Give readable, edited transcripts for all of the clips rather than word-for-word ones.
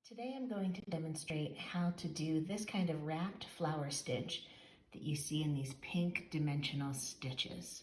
Today I'm going to demonstrate how to do this kind of wrapped flower stitch that you see in these pink dimensional stitches.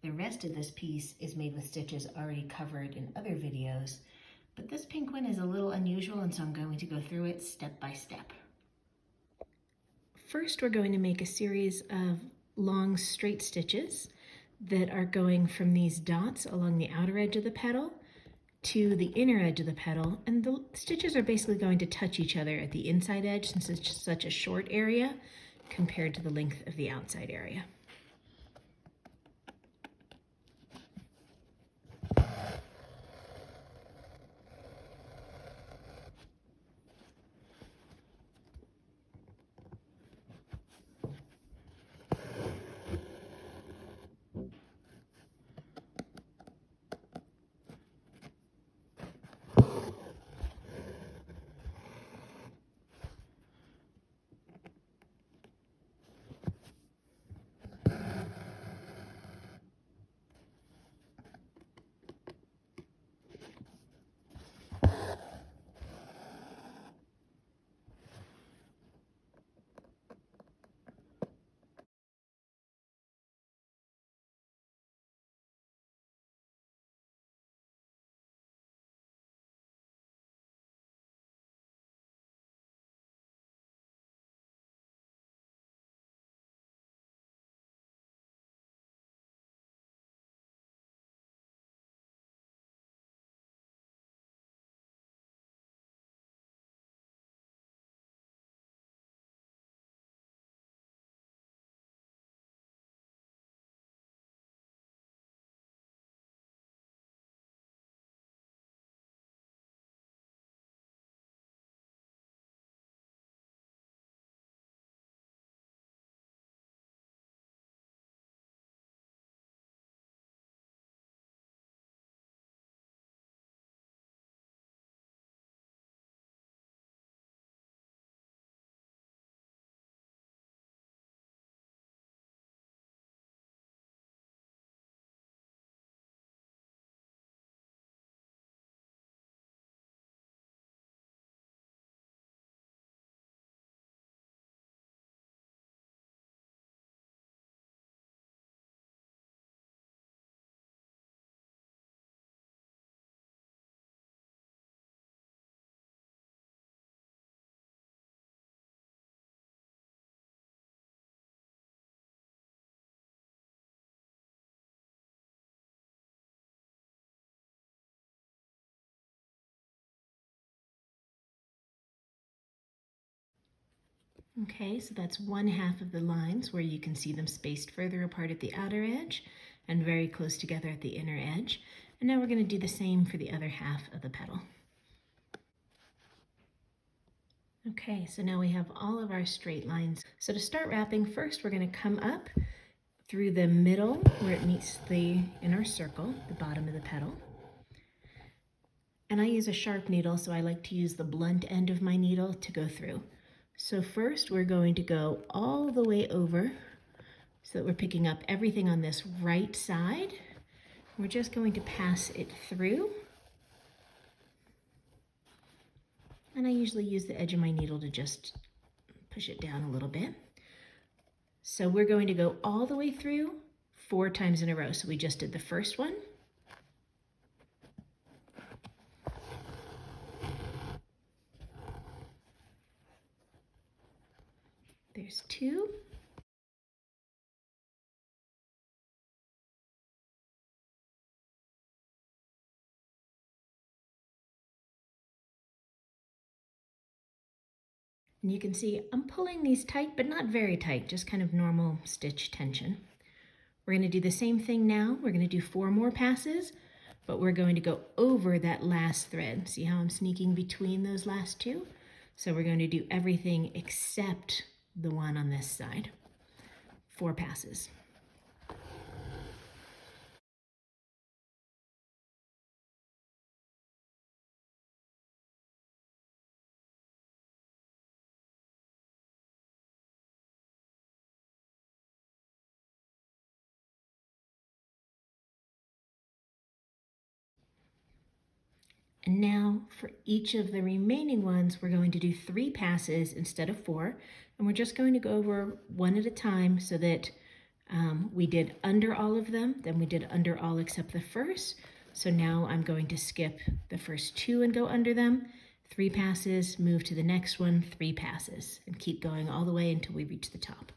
The rest of this piece is made with stitches already covered in other videos, but this pink one is a little unusual, and so I'm going to go through it step by step. First, we're going to make a series of long straight stitches that are going from these dots along the outer edge of the petal to the inner edge of the petal, and the stitches are basically going to touch each other at the inside edge since it's just such a short area compared to the length of the outside area. Okay, so that's one half of the lines where you can see them spaced further apart at the outer edge and very close together at the inner edge. And now we're going to do the same for the other half of the petal. Okay, so now we have all of our straight lines. So to start wrapping, first we're going to come up through the middle where it meets the inner circle, the bottom of the petal. And I use a sharp needle, so I like to use the blunt end of my needle to go through. So first we're going to go all the way over so that we're picking up everything on this right side. We're just going to pass it through. And I usually use the edge of my needle to just push it down a little bit. So we're going to go all the way through 4 times in a row. So we just did the first one. There's 2. And you can see I'm pulling these tight, but not very tight, just kind of normal stitch tension. We're going to do the same thing now. We're going to do 4 more passes, but we're going to go over that last thread. See how I'm sneaking between those last 2? So we're going to do everything except the one on this side. 4 passes. And now for each of the remaining ones, we're going to do 3 passes instead of 4. And we're just going to go over one at a time so that we did under all of them, then we did under all except the first. So now I'm going to skip the first 2 and go under them. 3 passes, move to the next one, 3 passes, and keep going all the way until we reach the top.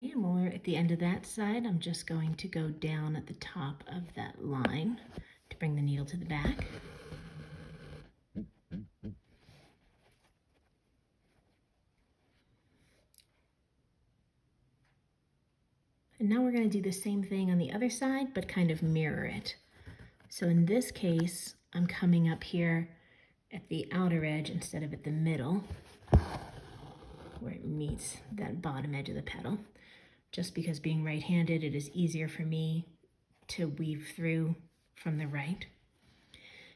And when we're at the end of that side, I'm just going to go down at the top of that line to bring the needle to the back. And now we're going to do the same thing on the other side, but kind of mirror it. So in this case, I'm coming up here at the outer edge instead of at the middle, where it meets that bottom edge of the petal. Just because being right-handed, it is easier for me to weave through from the right.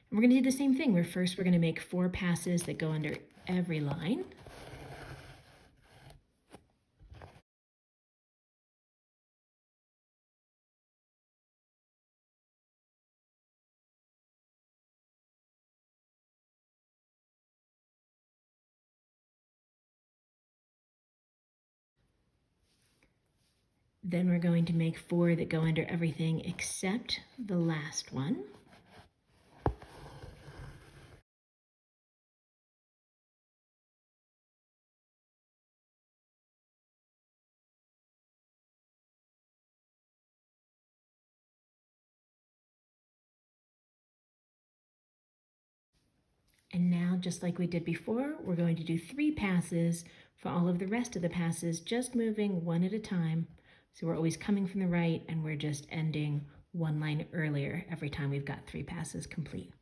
And we're going to do the same thing, where first we're going to make 4 passes that go under every line. Then we're going to make 4 that go under everything except the last one. And now, just like we did before, we're going to do 3 passes For all of the rest of the passes, just moving one at a time. So we're always coming from the right and we're just ending one line earlier every time we've got 3 passes complete.